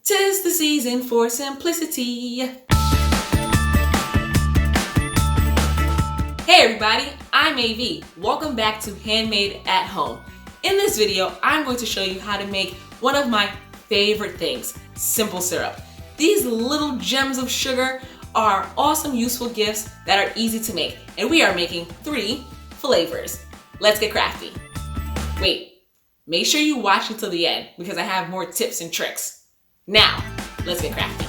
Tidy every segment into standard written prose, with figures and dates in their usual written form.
'Tis the season for simplicity. Hey everybody, I'm AV. Welcome back to Handmade at Home. In this video, I'm going to show you how to make one of my favorite things, simple syrup. These little gems of sugar are awesome, useful gifts that are easy to make, and we are making 3 flavors. Let's get crafty. Wait, make sure you watch until the end because I have more tips and tricks. Now, let's get crafty.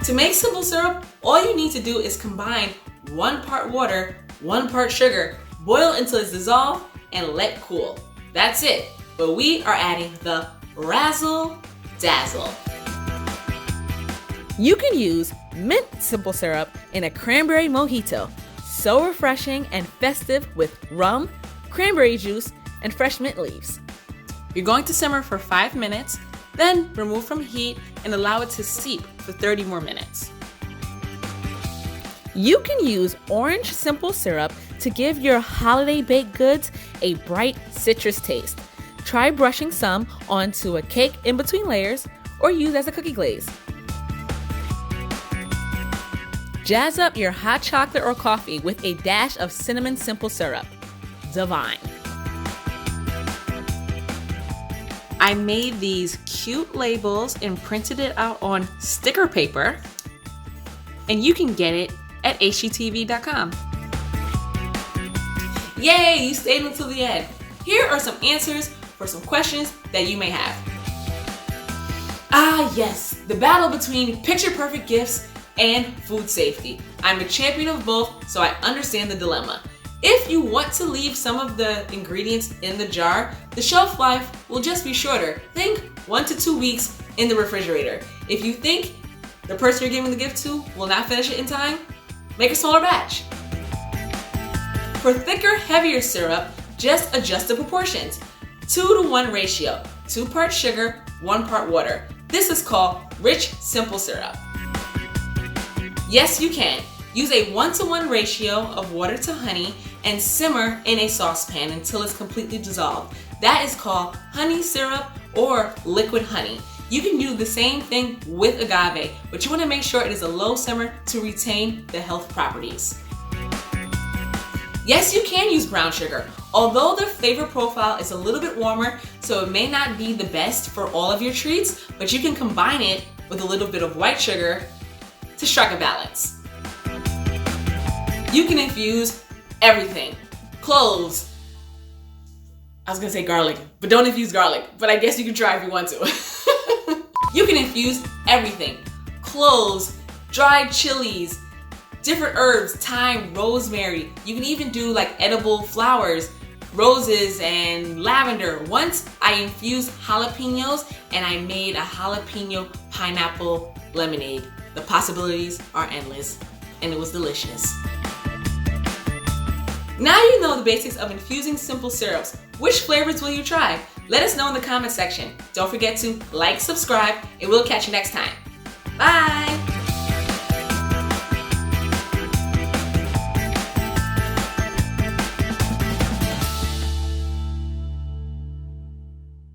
To make simple syrup, all you need to do is combine 1 part water, 1 part sugar, boil until it's dissolved, and let cool. That's it, but we are adding the razzle dazzle. You can use mint simple syrup in a cranberry mojito. So refreshing and festive with rum, cranberry juice, and fresh mint leaves. You're going to simmer for 5 minutes, then remove from heat and allow it to steep for 30 more minutes. You can use orange simple syrup to give your holiday baked goods a bright citrus taste. Try brushing some onto a cake in between layers or use as a cookie glaze. Jazz up your hot chocolate or coffee with a dash of cinnamon simple syrup. Divine. I made these cute labels and printed it out on sticker paper, and you can get it at HGTV.com. Yay, you stayed until the end. Here are some answers for some questions that you may have. Ah yes, the battle between picture-perfect gifts and food safety. I'm a champion of both, so I understand the dilemma. If you want to leave some of the ingredients in the jar, the shelf life will just be shorter. Think 1 to 2 weeks in the refrigerator. If you think the person you're giving the gift to will not finish it in time, make a smaller batch. For thicker, heavier syrup, just adjust the proportions. 2-to-1 ratio, 2 parts sugar, 1 part water. This is called rich simple syrup. Yes, you can. Use a 1-to-1 ratio of water to honey and simmer in a saucepan until it's completely dissolved. That is called honey syrup or liquid honey. You can do the same thing with agave, but you want to make sure it is a low simmer to retain the health properties. Yes, you can use brown sugar, although the flavor profile is a little bit warmer, so it may not be the best for all of your treats, but you can combine it with a little bit of white sugar to strike a balance. You can infuse everything. Cloves. I was gonna say garlic, but don't infuse garlic, but I guess you can try if you want to. You can infuse everything. Cloves, dried chilies, different herbs, thyme, rosemary. You can even do like edible flowers, roses and lavender. Once I infused jalapenos and I made a jalapeno pineapple lemonade. The possibilities are endless and it was delicious. Now you know the basics of infusing simple syrups. Which flavors will you try? Let us know in the comment section. Don't forget to like, subscribe, and we'll catch you next time. Bye!